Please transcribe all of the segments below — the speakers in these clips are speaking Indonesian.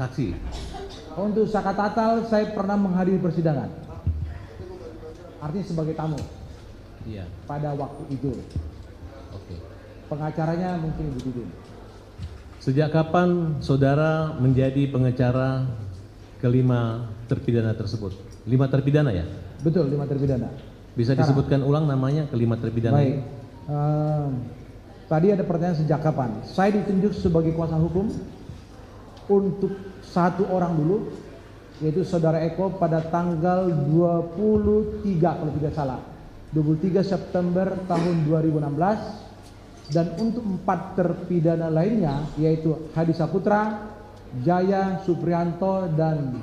saksi. Untuk Sakatatal saya pernah menghadiri persidangan. Artinya sebagai tamu Iya. pada waktu itu. Oke. Pengacaranya mungkin Ibu Titin. Sejak kapan saudara menjadi pengacara kelima terpidana tersebut? 5 terpidana ya? Betul, 5 terpidana. Bisa Sekarang. disebutkan ulang namanya kelima terpidana? Baik. Tadi ada pertanyaan sejak kapan? Saya ditunjuk sebagai kuasa hukum untuk satu orang dulu, yaitu Saudara Eko pada tanggal 23 kalau tidak salah, 23 September tahun 2016, dan untuk 4 terpidana lainnya yaitu Hadi Saputra, Jaya Suprianto, dan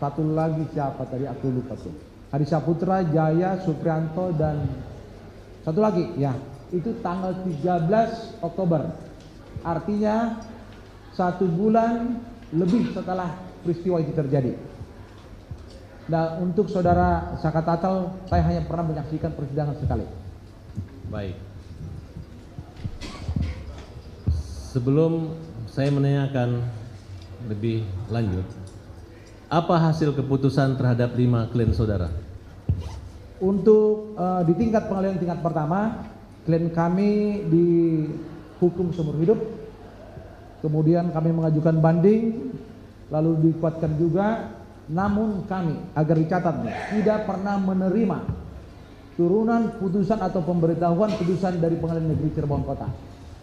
satu lagi siapa tadi aku lupa tuh. Hadi Saputra, Jaya Suprianto, dan satu lagi ya, itu tanggal 13 Oktober. Artinya 1 bulan lebih setelah peristiwa itu terjadi. Nah, untuk Saudara Sakatatal, saya hanya pernah menyaksikan persidangan sekali. Baik. Sebelum saya menanyakan lebih lanjut, apa hasil keputusan terhadap 5 klien saudara? Untuk di tingkat pengadilan tingkat pertama, klien kami dihukum seumur hidup. Kemudian kami mengajukan banding, lalu dikuatkan juga. Namun kami, agar dicatat, tidak pernah menerima turunan putusan atau pemberitahuan putusan dari Pengadilan Negeri Cirebon Kota.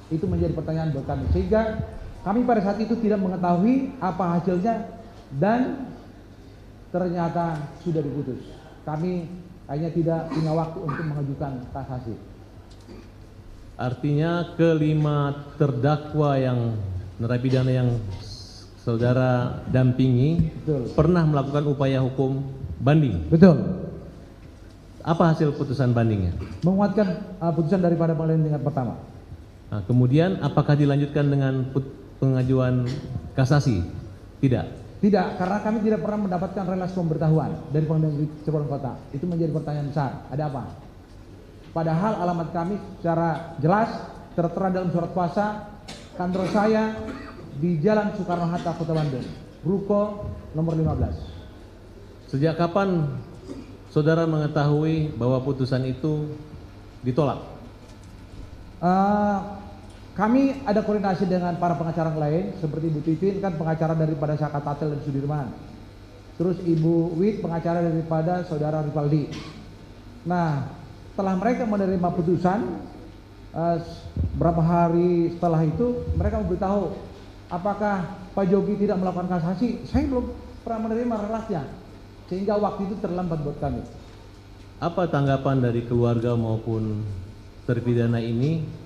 Itu menjadi pertanyaan buat kami, sehingga kami pada saat itu tidak mengetahui apa hasilnya dan ternyata sudah diputus. Kami hanya tidak punya waktu untuk mengajukan kasasi. Artinya kelima terdakwa yang narapidana yang saudara dampingi Betul. pernah melakukan upaya hukum banding. Betul. Apa hasil putusan bandingnya? Menguatkan putusan daripada pengadilan tingkat pertama. Nah, kemudian apakah dilanjutkan dengan pengajuan kasasi? Tidak. Tidak, karena kami tidak pernah mendapatkan relasi pemberitahuan dari Pengadilan Negeri Cirebon Kota. Itu menjadi pertanyaan besar. Ada apa? Padahal alamat kami secara jelas tertera dalam surat kuasa kantor saya di Jalan Soekarno-Hatta, Kota Bandung, Ruko nomor 15. Sejak kapan saudara mengetahui bahwa putusan itu ditolak? Kami ada koordinasi dengan para pengacara lain, seperti Ibu Titin kan pengacara daripada Sakatatal dan Sudirman. Terus Ibu Wit pengacara daripada Saudara Rivaldi. Nah, setelah mereka menerima putusan, berapa hari setelah itu mereka memberitahu apakah Pak Jogi tidak melakukan kasasi. Saya belum pernah menerima relasnya, sehingga waktu itu terlambat buat kami. Apa tanggapan dari keluarga maupun terpidana ini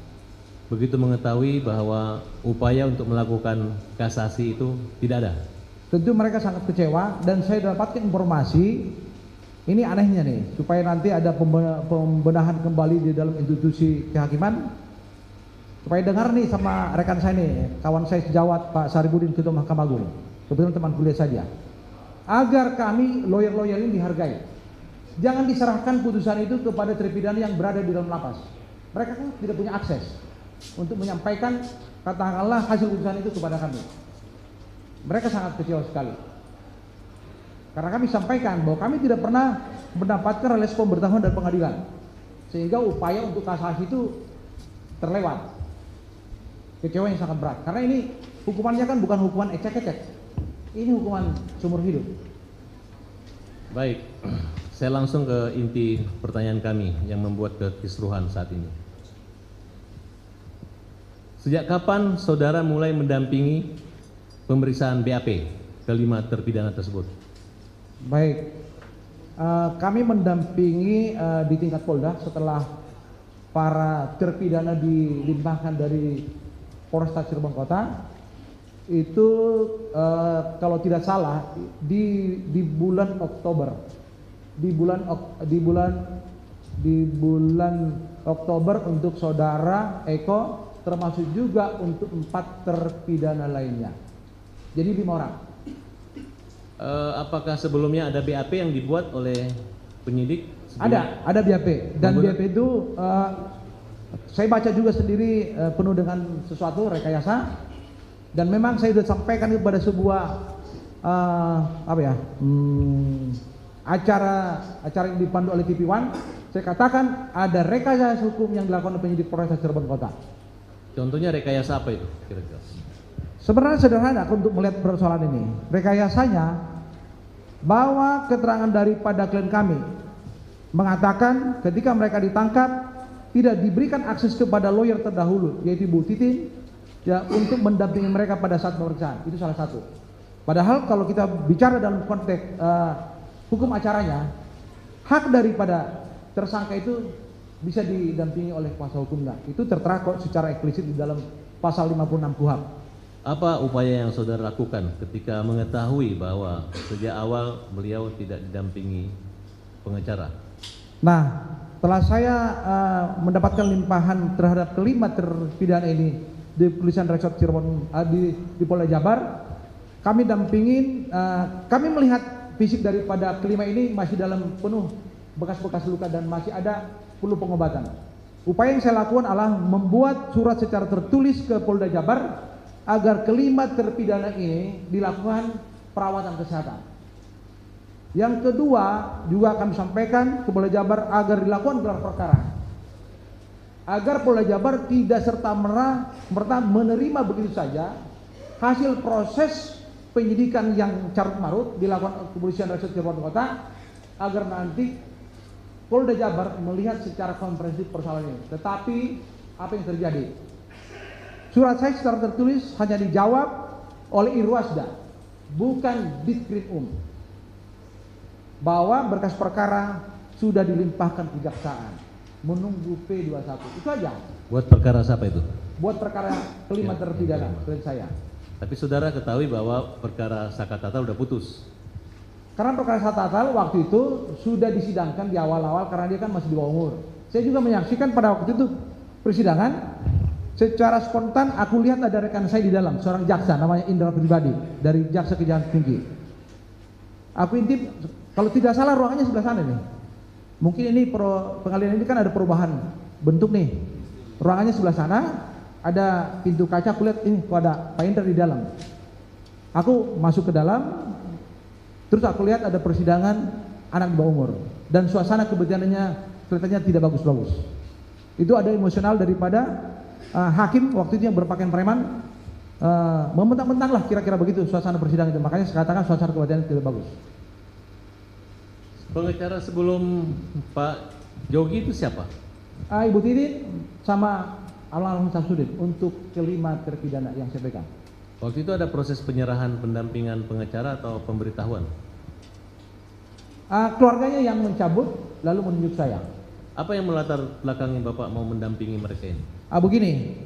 begitu mengetahui bahwa upaya untuk melakukan kasasi itu tidak ada? Tentu mereka sangat kecewa, dan saya dapatkan informasi, ini anehnya nih, supaya nanti ada pembenahan kembali di dalam institusi kehakiman. Supaya dengar nih sama rekan saya nih, kawan saya sejawat Pak Saribudin, Ketua Mahkamah Agung, kebetulan teman kuliah saja, agar kami lawyer-lawyer ini dihargai. Jangan diserahkan putusan itu kepada terpidana yang berada di dalam lapas. Mereka kan tidak punya akses untuk menyampaikan katakanlah hasil putusan itu kepada kami. Mereka sangat kecewa sekali, karena kami sampaikan bahwa kami tidak pernah mendapatkan relasi pemberitahuan dari pengadilan, sehingga upaya untuk kasasi itu terlewat. Kecewa yang sangat berat, karena ini hukumannya kan bukan hukuman ecek-ecek, ini hukuman seumur hidup. Baik, saya langsung ke inti pertanyaan kami yang membuat kekisruhan saat ini. Sejak kapan saudara mulai mendampingi pemeriksaan BAP kelima terpidana tersebut? Baik, kami mendampingi di tingkat Polda setelah para terpidana dilimpahkan dari Polresta Cirebon Kota. Itu kalau tidak salah di bulan Oktober, di bulan Oktober untuk Saudara Eko, termasuk juga untuk 4 terpidana lainnya. Jadi 5 orang. Apakah sebelumnya ada BAP yang dibuat oleh penyidik? Ada BAP, dan BAP itu saya baca juga sendiri penuh dengan sesuatu rekayasa, dan memang saya sudah sampaikan kepada sebuah apa ya, acara yang dipandu oleh TV One, saya katakan ada rekayasa hukum yang dilakukan oleh penyidik Polres Cirebon Kota. Contohnya rekayasa apa itu kira-kira? Sebenarnya sederhana untuk melihat persoalan ini. Rekayasanya bahwa keterangan daripada klien kami mengatakan ketika mereka ditangkap tidak diberikan akses kepada lawyer terdahulu, yaitu Ibu Titin, ya, untuk mendampingi mereka pada saat pemeriksaan. Itu salah satu. Padahal kalau kita bicara dalam konteks hukum acaranya, hak daripada tersangka itu bisa didampingi oleh kuasa hukumnya. Itu tertera kok secara eksplisit di dalam pasal 56 KUHP. Apa upaya yang saudara lakukan ketika mengetahui bahwa sejak awal beliau tidak didampingi pengacara? Nah, setelah saya mendapatkan limpahan terhadap kelima terpidana ini di Kepolisian Resort Cirebon, di Polda Jabar, kami dampingin, kami melihat fisik daripada kelima ini masih dalam penuh bekas-bekas luka dan masih ada perlu pengobatan. Upaya yang saya lakukan adalah membuat surat secara tertulis ke Polda Jabar agar kelima terpidana ini dilakukan perawatan kesehatan. Yang kedua, juga kami sampaikan ke Polda Jabar agar dilakukan gelar perkara, agar Polda Jabar tidak serta-merta menerima begitu saja hasil proses penyidikan yang carut-marut dilakukan Kepolisian Resort Cirebon Kota, agar nanti Polda Jabar melihat secara komprehensif persoalan ini. Tetapi apa yang terjadi? Surat saya secara tertulis hanya dijawab oleh Irwasda, bukan Ditkrim bahwa berkas perkara sudah dilimpahkan kejaksaan, menunggu P21. Itu aja. Buat perkara siapa itu? Buat perkara kelima terpidana klien saya. Tapi saudara ketahui bahwa perkara Saka Tatal udah putus. Karena perkara Saka Tatal waktu itu sudah disidangkan di awal-awal karena dia kan masih di bawah umur. Saya juga menyaksikan pada waktu itu persidangan. Secara spontan aku lihat ada rekan saya di dalam, seorang jaksa namanya Indra Pribadi dari Jaksa Kejahatan Tinggi. Aku intip, kalau tidak salah ruangannya sebelah sana nih. Mungkin ini pengalian ini kan ada perubahan bentuk nih. Ruangannya sebelah sana, ada pintu kaca, aku lihat ini kok ada Pak Indra di dalam. Aku masuk ke dalam, terus aku lihat ada persidangan anak di bawah umur dan suasana kebetulannya kelihatannya tidak bagus-bagus. Itu ada emosional daripada hakim waktu itu yang berpakaian preman, membentang-bentang lah kira-kira begitu suasana persidangan itu. Makanya saya katakan suasana kebetulan tidak bagus. Pengacara sebelum Pak Jogi itu siapa? Ibu Titin sama Almarhum Samsudin untuk kelima terpidana yang saya pegang. Waktu itu ada proses penyerahan pendampingan pengacara atau pemberitahuan? Keluarganya yang mencabut lalu menunjuk saya. Apa yang melatar belakangi Bapak mau mendampingi mereka ini? Begini,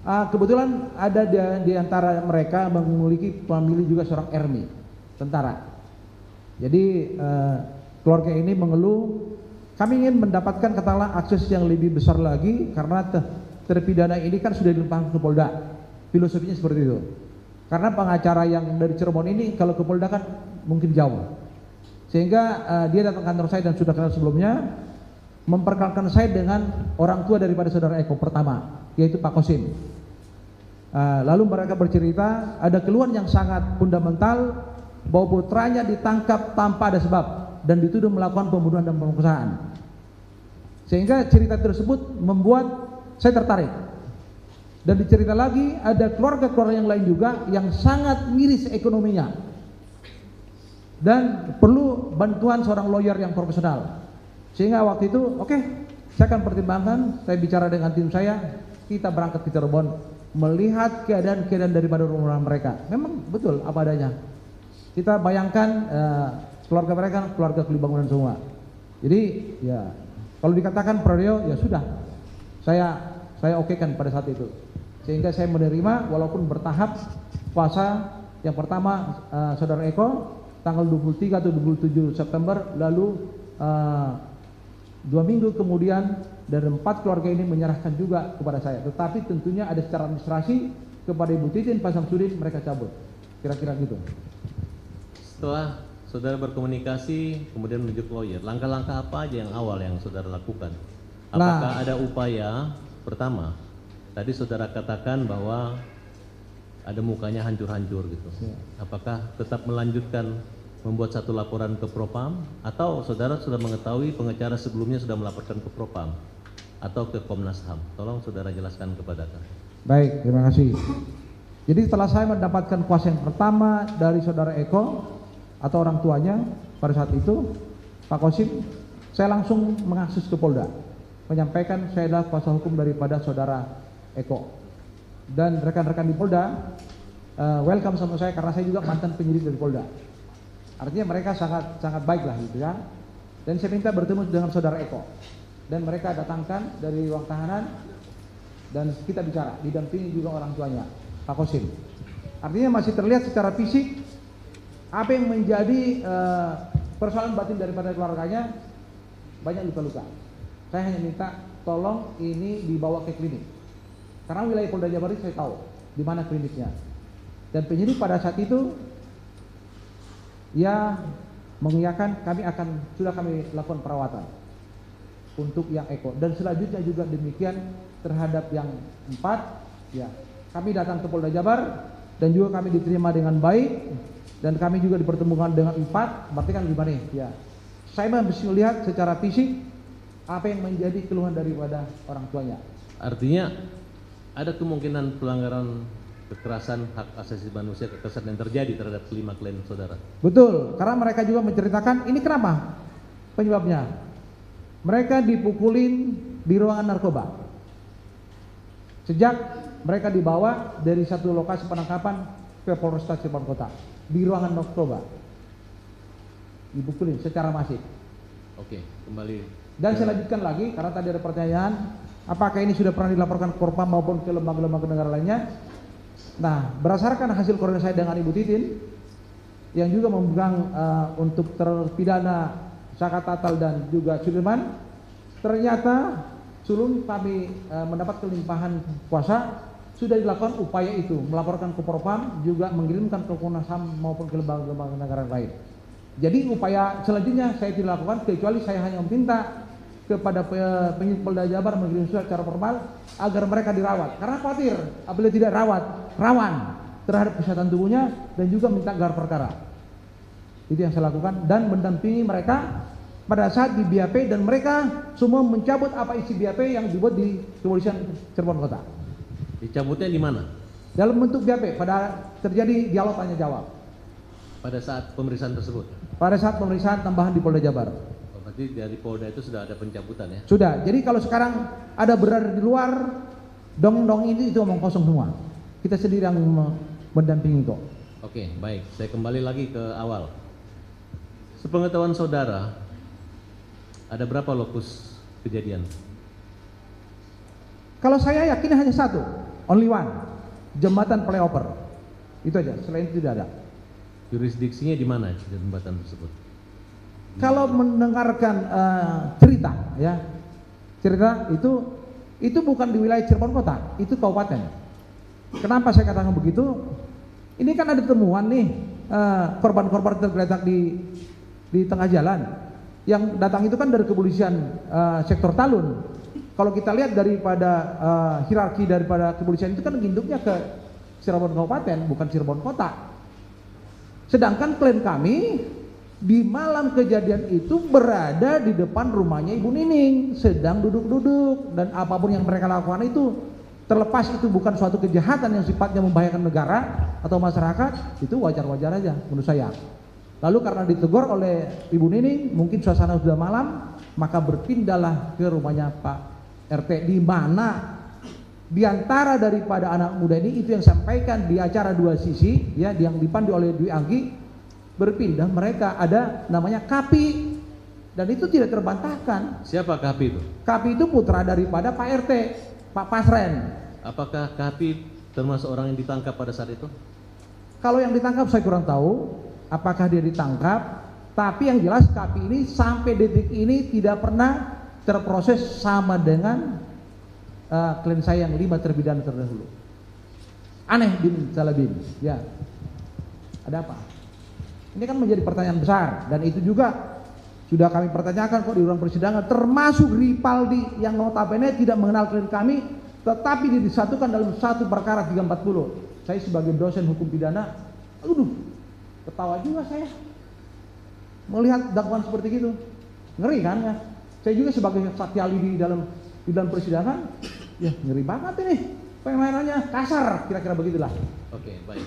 kebetulan ada di antara mereka memiliki famili juga seorang Ermi, tentara. Jadi keluarga ini mengeluh, kami ingin mendapatkan katakanlah akses yang lebih besar lagi karena terpidana ini kan sudah dilimpahkan ke Polda. Filosofinya seperti itu. Karena pengacara yang dari Cirebon ini kalau ke Polda kan mungkin jauh. Sehingga dia datang kantor saya dan sudah kenal sebelumnya, memperkenalkan saya dengan orang tua daripada saudara Eko pertama, yaitu Pak Kosim. Lalu mereka bercerita ada keluhan yang sangat fundamental bahwa putranya ditangkap tanpa ada sebab dan dituduh melakukan pembunuhan dan pemerkosaan. Sehingga cerita tersebut membuat saya tertarik. Dan dicerita lagi ada keluarga-keluarga yang lain juga yang sangat miris ekonominya dan perlu bantuan seorang lawyer yang profesional. Sehingga waktu itu oke, saya akan pertimbangkan, saya bicara dengan tim saya, kita berangkat ke Cirebon melihat keadaan-keadaan daripada rumah mereka. Memang betul apa adanya. Kita bayangkan keluarga mereka keluarga kuli bangunan semua. Jadi ya kalau dikatakan Prodeo ya sudah, saya okekan pada saat itu. Sehingga saya menerima walaupun bertahap puasa yang pertama saudara Eko tanggal 23 atau 27 September lalu 2 minggu kemudian dari 4 keluarga ini menyerahkan juga kepada saya. Tetapi tentunya ada secara administrasi kepada Ibu Titin, Pak Samsudin mereka cabut. Kira-kira gitu. Setelah saudara berkomunikasi kemudian menunjuk lawyer, langkah-langkah apa aja yang awal yang saudara lakukan? Apakah ada upaya pertama? Tadi saudara katakan bahwa ada mukanya hancur-hancur gitu. Apakah tetap melanjutkan membuat satu laporan ke Propam atau saudara sudah mengetahui pengacara sebelumnya sudah melaporkan ke Propam atau ke Komnas HAM? Tolong saudara jelaskan kepada kami. Baik, terima kasih. Jadi setelah saya mendapatkan kuasa yang pertama dari saudara Eko atau orang tuanya pada saat itu, Pak Kosim, saya langsung mengakses ke Polda, menyampaikan saya adalah kuasa hukum daripada saudara Eko. Dan rekan-rekan di Polda welcome sama saya karena saya juga mantan penyidik dari Polda. Artinya mereka sangat baik lah gitu ya. Dan saya minta bertemu dengan saudara Eko. Dan mereka datangkan dari ruang tahanan dan kita bicara, didampingi juga orang tuanya, Pak Kosim. Artinya masih terlihat secara fisik apa yang menjadi persoalan batin daripada keluarganya, banyak luka-luka. Saya hanya minta tolong ini dibawa ke klinik. Karena wilayah Polda Jabar ini saya tahu di mana kliniknya. Dan penyidik pada saat itu ya mengiyakan sudah kami lakukan perawatan untuk yang Eko, dan selanjutnya juga demikian terhadap yang 4 ya. Kami datang ke Polda Jabar dan juga kami diterima dengan baik dan kami juga dipertemukan dengan 4. Berarti kan gimana ya? Saya masih melihat secara fisik apa yang menjadi keluhan daripada orang tuanya. Artinya ada kemungkinan pelanggaran kekerasan hak asasi manusia, kekerasan yang terjadi terhadap 5 klien saudara. Betul, karena mereka juga menceritakan ini kenapa penyebabnya. Mereka dipukulin di ruangan narkoba. Sejak mereka dibawa dari satu lokasi penangkapan ke Polresta Cirebon Kota, di ruangan narkoba dipukulin secara masif. Oke, kembali. Dan saya lanjutkan lagi karena tadi ada pertanyaan, apakah ini sudah pernah dilaporkan ke Propam maupun ke lembaga-lembaga negara lainnya? Nah, berdasarkan hasil koordinasi saya dengan Ibu Titin yang juga memegang untuk terpidana Saka Tatal dan juga Sudirman, ternyata sebelum kami mendapat kelimpahan kuasa sudah dilakukan upaya itu, melaporkan ke Propam, juga mengirimkan ke Komnas HAM maupun ke lembaga-lembaga negara lain. Jadi upaya selanjutnya saya tidak lakukan kecuali saya hanya meminta kepada penyidik Polda Jabar mengirim surat secara formal agar mereka dirawat, karena khawatir apabila tidak rawat rawan terhadap kesehatan tubuhnya, dan juga minta gelar perkara. Itu yang saya lakukan dan mendampingi mereka pada saat di BAP, dan mereka semua mencabut apa isi BAP yang dibuat di Kepolisian Cirebon Kota. Dicabutnya di mana? Dalam bentuk BAP pada terjadi dialog tanya jawab. Pada saat pemeriksaan tersebut? Pada saat pemeriksaan tambahan di Polda Jabar. Oh, berarti dari Polda itu sudah ada pencabutan ya? Sudah. Jadi kalau sekarang ada berada di luar, dong-dong itu omong kosong semua. Kita sendiri yang mendampingi kok. Oke, baik. Saya kembali lagi ke awal. Sepengetahuan saudara, ada berapa lokus kejadian? Kalau saya yakin hanya satu, only one, jembatan flyover. Itu aja, selain itu tidak ada. Jurisdiksinya di mana jembatan tersebut? Kalau mendengarkan cerita, ya, cerita itu bukan di wilayah Cirebon Kota, itu kabupaten. Kenapa saya katakan begitu? Ini kan ada temuan nih korban-korban tergeletak di tengah jalan. Yang datang itu kan dari kepolisian sektor Talun. Kalau kita lihat daripada hierarki daripada kepolisian itu kan induknya ke Cirebon Kabupaten, bukan Cirebon Kota. Sedangkan klien kami di malam kejadian itu berada di depan rumahnya Ibu Nining, sedang duduk-duduk, dan apapun yang mereka lakukan itu, terlepas itu bukan suatu kejahatan yang sifatnya membahayakan negara atau masyarakat, itu wajar-wajar aja menurut saya. Lalu karena ditegur oleh Ibu Nining, mungkin suasana sudah malam, maka berpindahlah ke rumahnya Pak RT, di mana di antara daripada anak muda ini itu yang sampaikan di acara dua sisi, ya, yang dipandu oleh Dwi Anggi, berpindah mereka ada namanya Kapi, dan itu tidak terbantahkan. Siapa Kapi itu? Kapi itu putra daripada Pak RT, Pak Pasren. Apakah Kapi termasuk orang yang ditangkap pada saat itu? Kalau yang ditangkap saya kurang tahu apakah dia ditangkap, tapi yang jelas Kapi ini sampai detik ini tidak pernah terproses sama dengan klien saya yang 5 terpidana terdahulu. Aneh bin Salabin, ya. Ada apa? Ini kan menjadi pertanyaan besar, dan itu juga sudah kami pertanyakan kok di ruang persidangan, termasuk Ripaldi yang notabene tidak mengenal klien kami, tetapi disatukan dalam satu perkara 340. saya sebagai dosen hukum pidana, aduh, ketawa juga saya melihat dakwaan seperti itu. Ngeri kan ya? Saya juga sebagai saksi ahli di dalam persidangan, ya ngeri banget ini. Pemainannya kasar, kira-kira begitulah. Oke, baik.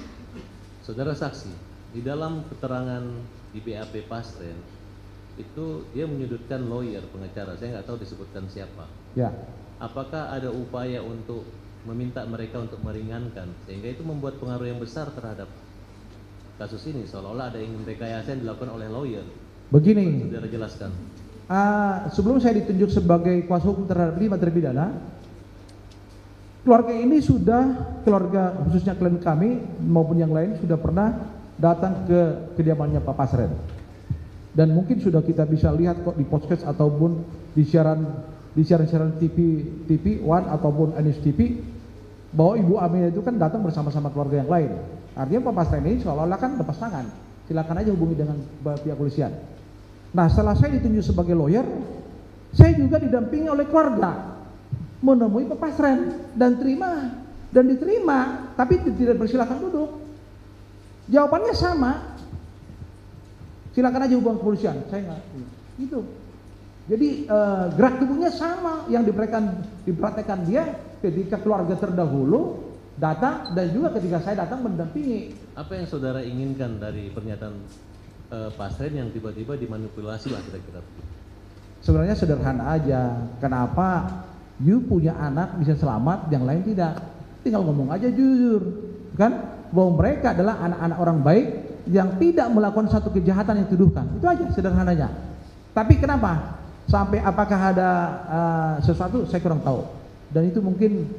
Saudara saksi, di dalam keterangan di BAP Pasren itu dia menyudutkan lawyer pengacara. Saya nggak tahu disebutkan siapa. Ya. Apakah ada upaya untuk meminta mereka untuk meringankan sehingga itu membuat pengaruh yang besar terhadap kasus ini, seolah-olah ada yang rekayasa yang dilakukan oleh lawyer? Begini, Saudara jelaskan. sebelum saya ditunjuk sebagai kuasa hukum terhadap 5 terpidana, keluarga ini keluarga khususnya klien kami maupun yang lain sudah pernah datang ke kediamannya Pak Pasren. Dan mungkin sudah kita bisa lihat kok di podcast ataupun di siaran TV One ataupun Anies TV, bahwa Ibu Aminah itu kan datang bersama-sama keluarga yang lain. Artinya Pak Pasren ini seolah-olah kan lepas tangan. Silakan aja hubungi dengan pihak polisian. Nah, setelah saya ditunjuk sebagai lawyer, saya juga didampingi oleh keluarga menemui Pak Pasren dan diterima, tapi tidak persilakan duduk. Jawabannya sama. Silakan aja hubungi kepolisian. Saya nggak gitu. Jadi gerak tubuhnya sama yang diperhatikan dia ketika keluarga terdahulu datang dan juga ketika saya datang mendampingi. Apa yang saudara inginkan dari pernyataan Pasren yang tiba-tiba dimanipulasi lah kira-kira? Sebenarnya sederhana aja. Kenapa you punya anak bisa selamat, yang lain tidak? Tinggal ngomong aja jujur, kan? Bahwa mereka adalah anak-anak orang baik yang tidak melakukan satu kejahatan yang dituduhkan. Itu aja sederhananya. Tapi kenapa? Sampai apakah ada sesuatu, saya kurang tahu. Dan itu mungkin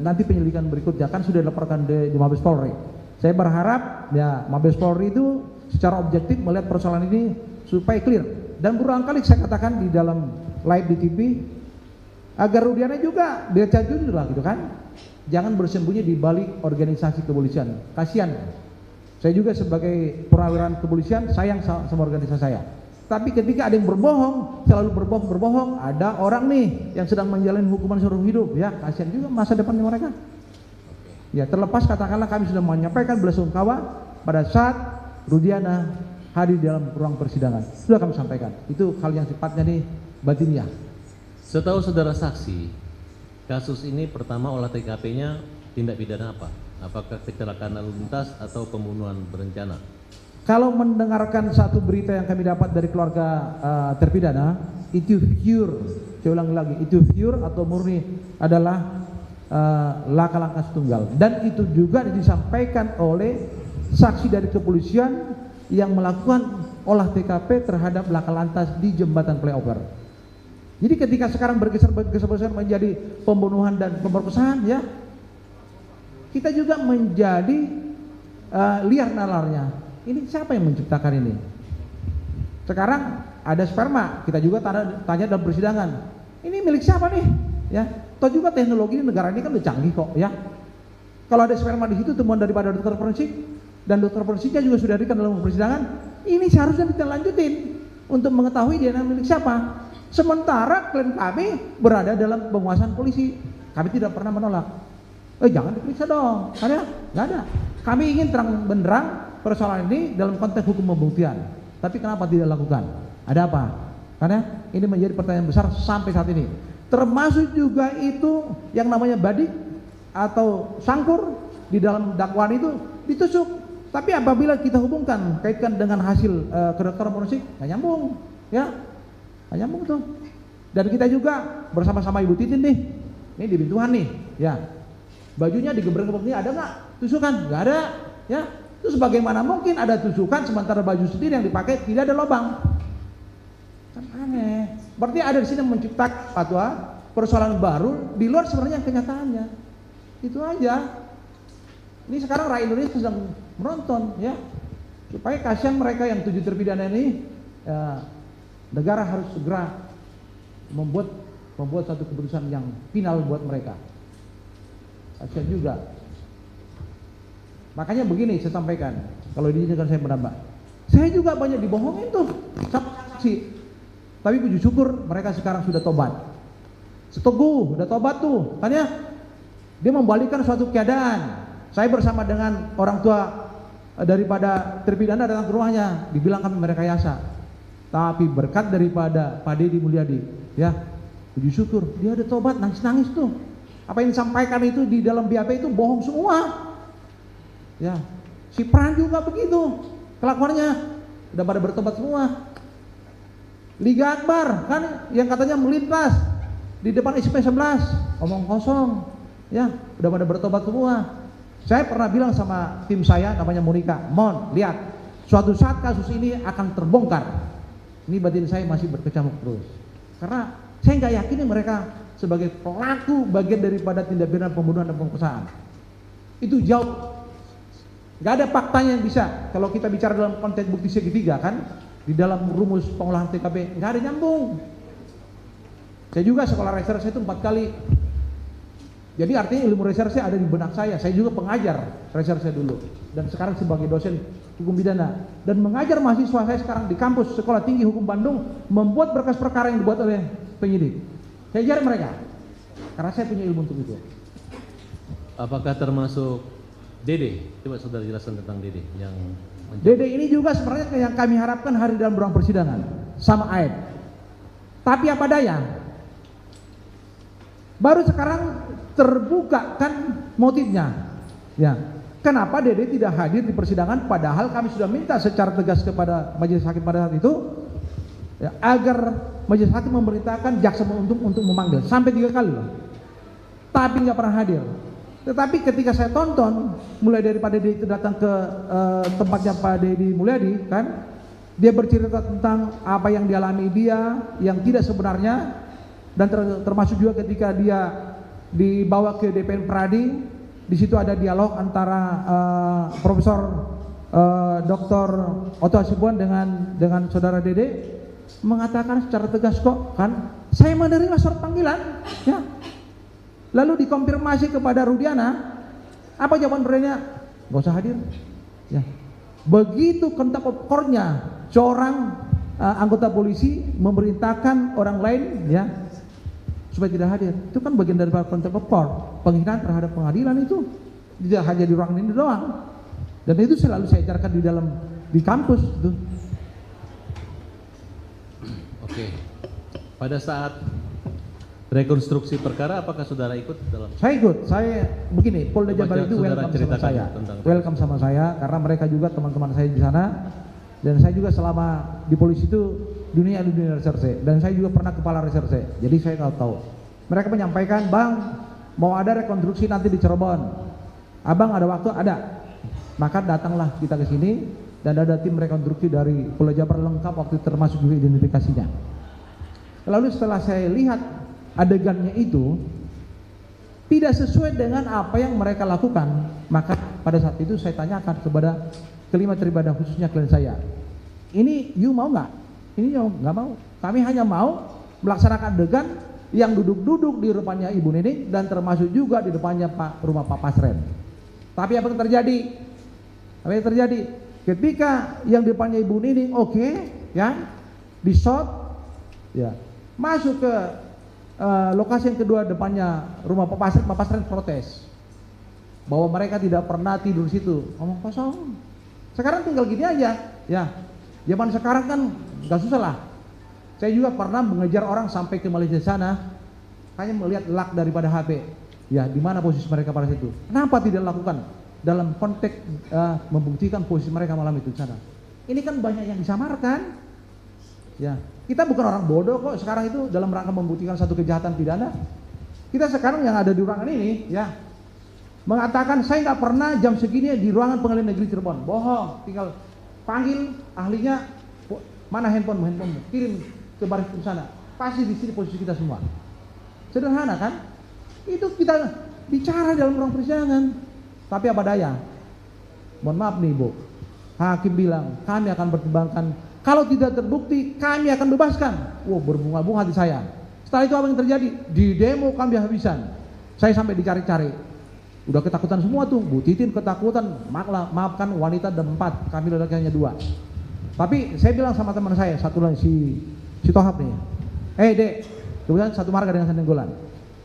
nanti penyelidikan berikutnya kan sudah dilaporkan di Mabes Polri. Saya berharap ya Mabes Polri itu secara objektif melihat persoalan ini supaya clear. Dan berulang kali saya katakan di dalam live di TV, agar Rudiana juga biar jujur lah gitu kan. Jangan bersembunyi di balik organisasi kepolisian. Kasihan. Saya juga sebagai perwira kepolisian sayang sama organisasi saya. Tapi ketika ada yang berbohong, selalu berbohong, ada orang nih yang sedang menjalani hukuman seumur hidup, ya kasihan juga masa depannya mereka. Ya terlepas katakanlah kami sudah menyampaikan belasungkawa pada saat Rudiana hadir dalam ruang persidangan. Sudah kami sampaikan. Itu hal yang sifatnya nih batiniah. Setahu saudara saksi, kasus ini pertama olah TKP-nya tindak pidana apa? Apakah kecelakaan lalu lintas atau pembunuhan berencana? Kalau mendengarkan satu berita yang kami dapat dari keluarga terpidana, itu pure, saya ulang lagi, itu pure atau murni adalah laka lantas tunggal. Dan itu juga disampaikan oleh saksi dari kepolisian yang melakukan olah TKP terhadap laka lantas di jembatan flyover. Jadi ketika sekarang bergeser menjadi pembunuhan dan pemerkosaan, ya kita juga menjadi liar nalarnya. Ini siapa yang menciptakan ini? Sekarang ada sperma, kita juga tanya dalam persidangan. Ini milik siapa nih? Ya, toh juga teknologi di negara ini kan udah canggih kok, ya. Kalau ada sperma di situ temuan daripada dokter forensik dan dokter forensiknya juga sudah diberikan dalam persidangan, ini seharusnya kita lanjutin untuk mengetahui DNA milik siapa. Sementara klien kami berada dalam penguasaan polisi, kami tidak pernah menolak. Jangan diperiksa dong, karena nggak ada. Kami ingin terang benderang persoalan ini dalam konteks hukum pembuktian. Tapi kenapa tidak lakukan? Ada apa? Karena ini menjadi pertanyaan besar sampai saat ini. Termasuk juga itu yang namanya badik atau sangkur di dalam dakwaan itu ditusuk. Tapi apabila kita hubungkan, kaitkan dengan hasil kedokteran forensik, nggak nyambung, ya, nggak nyambung tuh. Dan kita juga bersama-sama Ibu Titin nih, ini di Bintuhan nih, ya, bajunya digeber-geber ini ada nggak tusukan? Nggak ada, ya. Terus bagaimana mungkin ada tusukan sementara baju sendiri yang dipakai tidak ada lubang? Kan aneh. Berarti ada di sini menciptakan fatwa persoalan baru di luar sebenarnya kenyataannya. Itu aja. Ini sekarang rakyat Indonesia sedang menonton, ya, supaya kasihan mereka yang 7 terpidana ini, ya, negara harus segera membuat satu keputusan yang final buat mereka. Kasihan juga. Makanya begini saya sampaikan, kalau diizinkan saya menambah. Saya juga banyak dibohongin tuh sama saksi. Tapi puji syukur mereka sekarang sudah tobat. Seteguh, udah tobat tuh. Kan ya? Dia membalikkan suatu keadaan. Saya bersama dengan orang tua daripada terpidana datang ke rumahnya, dibilang kami merekayasa. Tapi berkat daripada Pak Dedi Mulyadi, ya, puji syukur dia ada tobat, nangis-nangis tuh. Apa yang disampaikan itu di dalam BAP itu bohong semua. Ya, si Pran juga begitu kelakuannya, udah pada bertobat semua. Liga Akbar kan yang katanya melintas di depan SP 11, omong kosong, ya, udah pada bertobat semua. Saya pernah bilang sama tim saya namanya Monica, Mon, lihat, suatu saat kasus ini akan terbongkar. Ini batin saya masih berkecamuk terus, karena saya nggak yakin mereka sebagai pelaku bagian daripada tindak pidana pembunuhan dan pemerkosaan. Itu jauh, nggak ada faktanya yang bisa. Kalau kita bicara dalam konteks bukti segitiga kan, di dalam rumus pengolahan TKP nggak ada nyambung. Saya juga sekolah reserse itu 4 kali. Jadi artinya ilmu reserse ada di benak saya. Saya juga pengajar reserse dulu dan sekarang sebagai dosen hukum pidana dan mengajar mahasiswa saya sekarang di kampus Sekolah Tinggi Hukum Bandung membuat berkas perkara yang dibuat oleh penyidik. Saya ajar mereka karena saya punya ilmu untuk itu. Apakah termasuk Dede? Coba saudara jelaskan tentang Dede yang Dede ini juga sebenarnya yang kami harapkan hari dalam ruang persidangan sama Aed. Tapi apa daya? Baru sekarang terbuka kan motifnya. Ya. Kenapa Dede tidak hadir di persidangan padahal kami sudah minta secara tegas kepada majelis hakim pada saat itu, ya, agar majelis hakim memerintahkan jaksa penuntut untuk memanggil sampai 3 kali loh. Tapi nggak pernah hadir. Tetapi ketika saya tonton mulai dari Pak Dedi itu datang ke tempatnya Pak Dedi Mulyadi kan, dia bercerita tentang apa yang dialami dia yang tidak sebenarnya, dan termasuk juga ketika dia dibawa ke DPN Pradi, di situ ada dialog antara Profesor Dr. Otto Hasibuan dengan saudara Dede, mengatakan secara tegas kok kan saya menerima surat panggilan, ya. Lalu dikonfirmasi kepada Rudiana, apa jawaban Rudiana? Gak usah hadir, ya. Begitu kentak opornya seorang anggota polisi memerintahkan orang lain, ya, supaya tidak hadir. Itu kan bagian dari konten opor, penghinaan terhadap pengadilan itu tidak hanya di ruangan ini doang. Dan itu selalu saya ajarkan di kampus itu. Oke. Pada saat rekonstruksi perkara apakah saudara ikut dalam? Saya ikut. Saya begini, Polda Jabar itu welcome sama saya. Welcome sama saya karena mereka juga teman-teman saya di sana, dan saya juga selama di polisi itu dunia reserse, dan saya juga pernah kepala reserse. Jadi saya tahu. Mereka menyampaikan, "Bang, mau ada rekonstruksi nanti di Cirebon. Abang ada waktu?" Ada. Maka datanglah kita ke sini dan ada tim rekonstruksi dari Polda Jabar lengkap waktu itu, termasuk juga identifikasinya. Lalu setelah saya lihat adegannya itu tidak sesuai dengan apa yang mereka lakukan, maka pada saat itu saya tanyakan kepada kelima terpidana khususnya klien saya, "Ini you mau nggak?" "Ini you nggak mau. Kami hanya mau melaksanakan adegan yang duduk-duduk di depannya Ibu Nining dan termasuk juga di depannya rumah Pak Pasren." Tapi apa yang terjadi? Apa yang terjadi? Ketika yang di depannya Ibu Nining oke, ya, di shot, ya, masuk ke lokasi yang kedua depannya rumah Pak Pasren protes bahwa mereka tidak pernah tidur di situ. Ngomong kosong. Sekarang tinggal gini aja, ya. Zaman sekarang kan nggak susah lah. Saya juga pernah mengejar orang sampai ke Malaysia sana, hanya melihat lak daripada HP. Ya, di mana posisi mereka pada situ? Kenapa tidak lakukan dalam konteks membuktikan posisi mereka malam itu di sana? Ini kan banyak yang disamarkan. Ya, kita bukan orang bodoh kok sekarang itu dalam rangka membuktikan satu kejahatan pidana. Kita sekarang yang ada di ruangan ini, ya, mengatakan saya nggak pernah jam segini di ruangan Pengadilan Negeri Cirebon. Bohong. Tinggal panggil ahlinya, mana handphone, kirim ke baris di sana. Pasti di sini posisi kita semua. Sederhana kan? Itu kita bicara dalam ruang persidangan. Tapi apa daya? Mohon maaf nih Bu, hakim bilang kami akan pertimbangkan. Kalau tidak terbukti, kami akan bebaskan. Wow, berbunga-bunga hati saya. Setelah itu apa yang terjadi? Di demo kami habisan. Saya sampai dicari-cari. Udah ketakutan semua tuh. Bu Titin ketakutan. Maafkan wanita ada 4, kami laki hanya 2. Tapi saya bilang sama teman saya, satu lagi si Tohab nih. Dek, kemudian satu marga dengan Sandenggolan.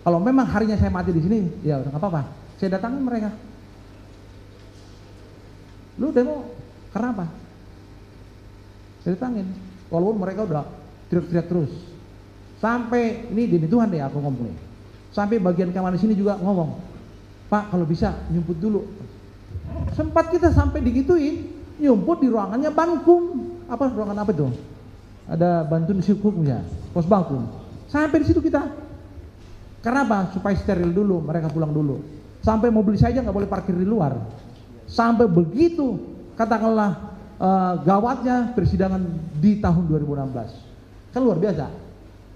Kalau memang harinya saya mati di sini, ya nggak apa-apa. Saya datangin mereka. Lu demo karena apa? Saya ditangin. Walaupun mereka udah teriak-teriak terus. Sampai ini demi Tuhan deh aku ngomong nih. Sampai bagian keamanan sini juga ngomong, Pak kalau bisa nyumput dulu. Sempat kita sampai digituin, nyumput di ruangannya Bankum. Apa ruangan apa itu? Ada Bantun Hukumnya, pos Bankum. Sampai di situ kita. Karena apa? Supaya steril dulu, mereka pulang dulu. Sampai mobil saja nggak boleh parkir di luar. Sampai begitu, katakanlah gawatnya persidangan di tahun 2016. Kan luar biasa.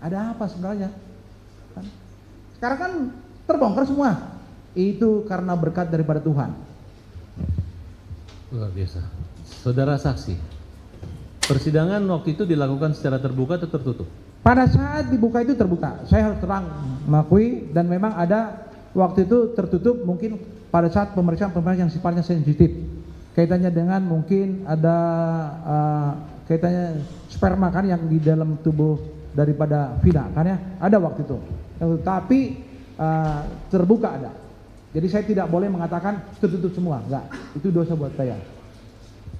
Ada apa sebenarnya? Kan? Sekarang kan terbongkar semua. Itu karena berkat daripada Tuhan. Luar biasa. Saudara saksi, persidangan waktu itu dilakukan secara terbuka atau tertutup? Pada saat dibuka itu terbuka. Saya harus terang mengakui, dan memang ada waktu itu tertutup mungkin pada saat pemeriksaan yang sifatnya sensitif. Kaitannya dengan mungkin ada kaitannya sperma kan yang di dalam tubuh daripada Vina kan ya, ada waktu itu. Tapi terbuka ada. Jadi saya tidak boleh mengatakan tertutup semua, enggak. Itu dosa buat saya.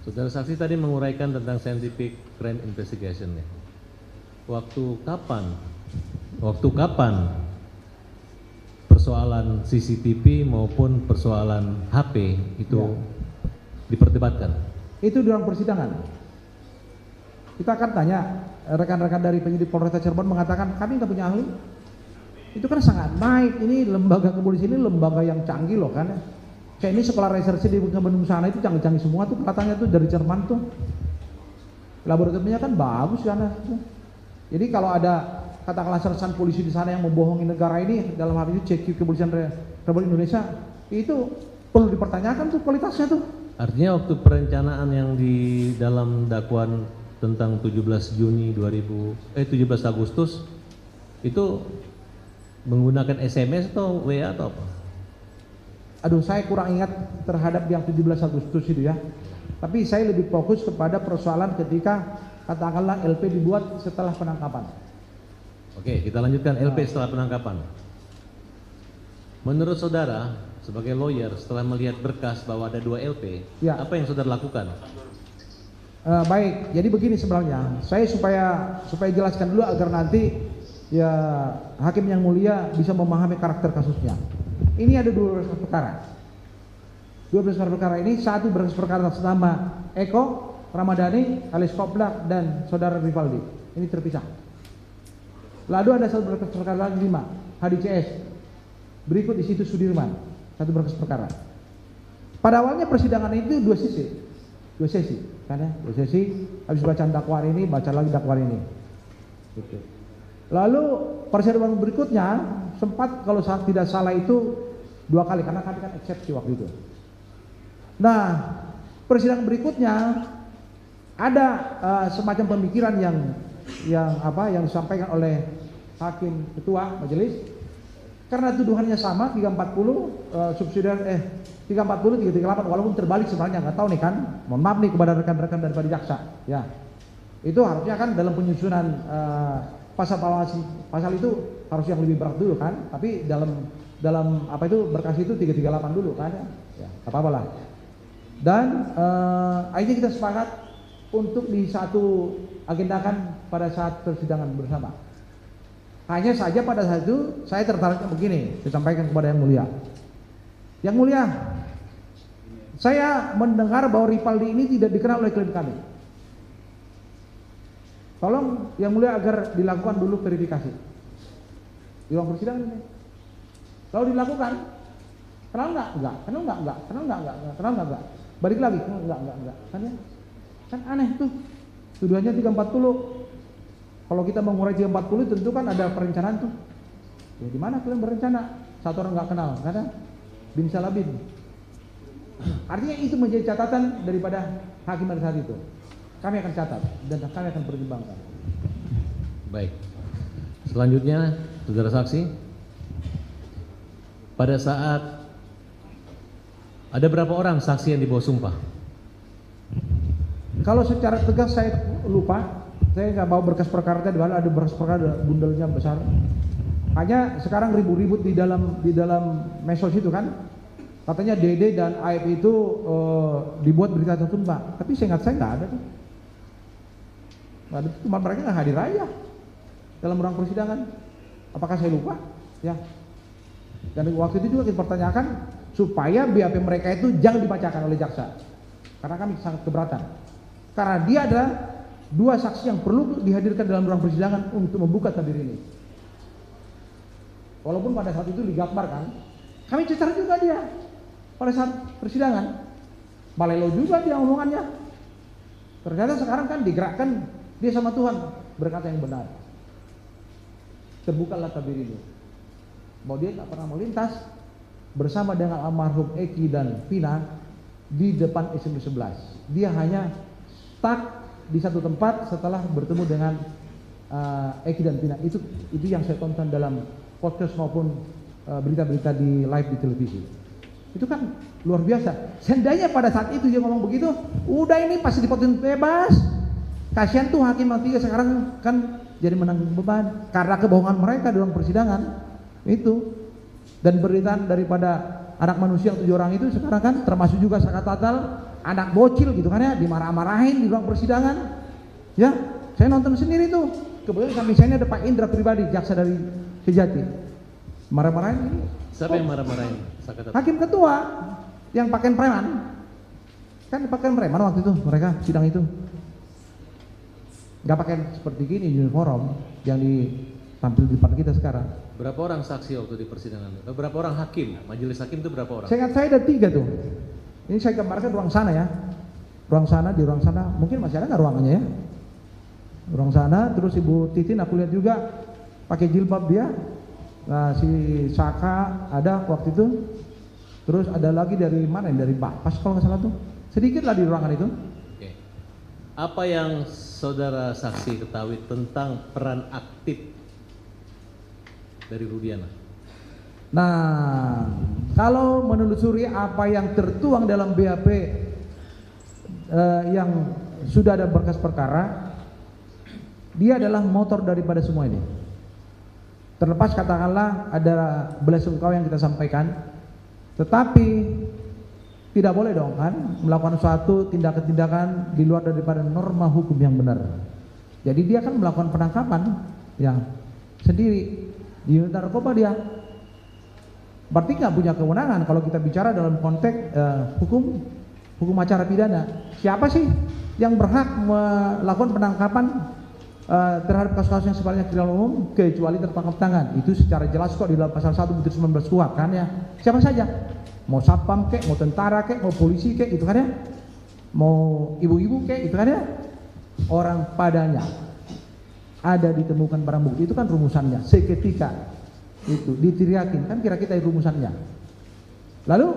Saudara saksi tadi menguraikan tentang scientific crime investigation ya. Waktu kapan persoalan CCTV maupun persoalan HP itu diperdebatkan? Itu dalam persidangan. Kita akan tanya, rekan-rekan dari penyidik Polresta Cirebon mengatakan kami nggak punya ahli. Itu kan sangat baik. Ini lembaga kepolisian ini lembaga yang canggih loh kan. Kayak ini sekolah reserse di Bandung sana itu canggih-canggih semua tuh katanya tuh dari Jerman tuh. Laboratoriumnya kan bagus kan. Jadi kalau ada katakanlah sersan polisi di sana yang membohongi negara ini, dalam hal ini CQ Kepolisian Republik Indonesia, itu perlu dipertanyakan tuh kualitasnya tuh. Artinya waktu perencanaan yang di dalam dakwaan tentang 17 Agustus itu menggunakan SMS atau WA atau apa? Aduh, saya kurang ingat terhadap yang 17 Agustus itu ya. Tapi saya lebih fokus kepada persoalan ketika katakanlah LP dibuat setelah penangkapan. Oke, kita lanjutkan LP setelah penangkapan. Menurut saudara sebagai lawyer setelah melihat berkas bahwa ada 2 LP, apa yang saudara lakukan? Baik, jadi begini sebenarnya. Saya supaya jelaskan dulu agar nanti ya hakim yang mulia bisa memahami karakter kasusnya. Ini ada 2 berkas perkara. 2 berkas perkara ini, satu berkas perkara atas nama Eko Ramadhani alias Koblak dan saudara Rivaldi. Ini terpisah. Lalu ada satu berkas perkara lagi 5 HDCS. Berikut di situ Sudirman, satu berkas perkara. Pada awalnya persidangan itu 2 sesi, kan ya? 2 sesi. Habis bacaan dakwaan ini, baca lagi dakwaan ini. Gitu. Lalu persidangan berikutnya sempat kalau tidak salah itu 2 kali karena kami kan eksepsi waktu itu. Nah, persidangan berikutnya ada semacam pemikiran yang disampaikan oleh hakim ketua majelis karena tuduhannya sama 340 subsidiar 340 338 walaupun terbalik sebenarnya nggak tahu nih kan, mohon maaf nih kepada rekan-rekan daripada jaksa ya, itu harusnya kan dalam penyusunan pasal itu harus yang lebih berat dulu kan, tapi dalam apa itu berkas itu 338 dulu kan ya apa apalah. Dan akhirnya kita sepakat untuk di satu agendakan pada saat persidangan bersama. Hanya saja pada saat itu saya tertariknya begini, saya sampaikan kepada yang mulia. Yang mulia, saya mendengar bahwa Rivaldi ini tidak dikenal oleh klien kami. Tolong yang mulia agar dilakukan dulu verifikasi di ruang persidangan ini. Kalau dilakukan, kenal nggak? Enggak. Kenal nggak? Enggak. Kenal nggak? Enggak. Kenal nggak? Enggak. Balik lagi, enggak. Kan ya? Kan aneh tuh. Tuduhannya 340. Kalau kita mengurai 340 tentu kan ada perencanaan tuh. Ya di mana kalian berencana? Satu orang nggak kenal, kan? Bin Salabin. Artinya itu menjadi catatan daripada hakim pada saat itu. Kami akan catat dan kami akan pertimbangkan. Baik. Selanjutnya, saudara saksi, pada saat ada berapa orang saksi yang dibawa sumpah? Kalau secara tegas saya lupa, saya nggak bawa berkas perkara tadi, ada berkas perkara bundelnya besar. Hanya sekarang ribut-ribut di dalam medsos itu kan, Katanya Dede dan Aib itu dibuat berita tertutup Pak, tapi seingat saya nggak ada tuh. Nggak ada, cuma mereka nggak hadir aja dalam ruang persidangan. Apakah saya lupa? Ya. Dan waktu itu juga kita pertanyakan supaya BAP mereka itu jangan dibacakan oleh jaksa, karena kami sangat keberatan. Karena dia adalah dua saksi yang perlu dihadirkan dalam ruang persidangan untuk membuka tabir ini. Walaupun pada saat itu digambar kan, kami cecar juga dia pada saat persidangan. Balelo juga dia omongannya. Ternyata sekarang kan digerakkan dia sama Tuhan berkata yang benar. Terbukalah tabir ini. Bahwa dia tak pernah melintas bersama dengan almarhum Eki dan Vina di depan SMP 11. Dia hanya stuck di satu tempat setelah bertemu dengan Eki dan Vina. Itu yang saya tonton dalam podcast maupun berita-berita di live di televisi. Itu kan luar biasa. Seandainya pada saat itu dia ngomong begitu, udah ini pasti dipotin bebas. Kasihan tuh hakim yang 3 sekarang kan jadi menanggung beban karena kebohongan mereka dalam persidangan itu. Dan beritaan daripada anak manusia yang 7 orang itu sekarang kan termasuk juga Saka Tatal, anak bocil gitu kan ya, dimarah-marahin di ruang persidangan. Ya, saya nonton sendiri tuh. Kebetulan samping saya ini ada Pak Indra pribadi, jaksa dari Kejati. Marah-marahin ini. Siapa yang marah-marahin? Saka Tatal. Hakim ketua yang pakaian preman. Kan pakaian preman waktu itu mereka sidang itu. Gak pakai seperti gini uniform yang ditampil di depan kita sekarang. Berapa orang saksi waktu di persidangan? Berapa orang hakim? Majelis hakim itu berapa orang? Saya ingat saya ada 3 tuh. Ini saya gambarkan ruang sana ya. Ruang sana, di ruang sana mungkin masih ada nggak ruangannya ya? Ruang sana, terus Ibu Titin aku lihat juga pakai jilbab dia. Nah, si Saka ada waktu itu. Terus ada lagi dari mana? Dari Bapas kalau nggak salah tuh. Sedikit lah di ruangan itu. Oke. Apa yang saudara saksi ketahui tentang peran aktif dari Rudiana? Nah, kalau menelusuri apa yang tertuang dalam BAP yang sudah ada berkas perkara, dia adalah motor daripada semua ini. Terlepas katakanlah ada belasungkawa yang kita sampaikan, tetapi tidak boleh dong kan melakukan suatu tindakan-tindakan di luar daripada norma hukum yang benar. Jadi dia kan melakukan penangkapan ya sendiri di unit narkoba dia. Berarti nggak punya kewenangan kalau kita bicara dalam konteks hukum acara pidana. Siapa sih yang berhak melakukan penangkapan terhadap kasus-kasus yang sifatnya kriminal umum kecuali tertangkap tangan? Itu secara jelas kok di dalam pasal 1 butir 19 KUHP kan ya. Siapa saja, mau satpam kek, mau tentara kek, mau polisi kek, gitu kan ya, mau ibu-ibu kek, gitu kan ya, orang padanya ada ditemukan barang bukti itu kan rumusannya seketika itu ditiriakin kan kira-kira rumusannya. Lalu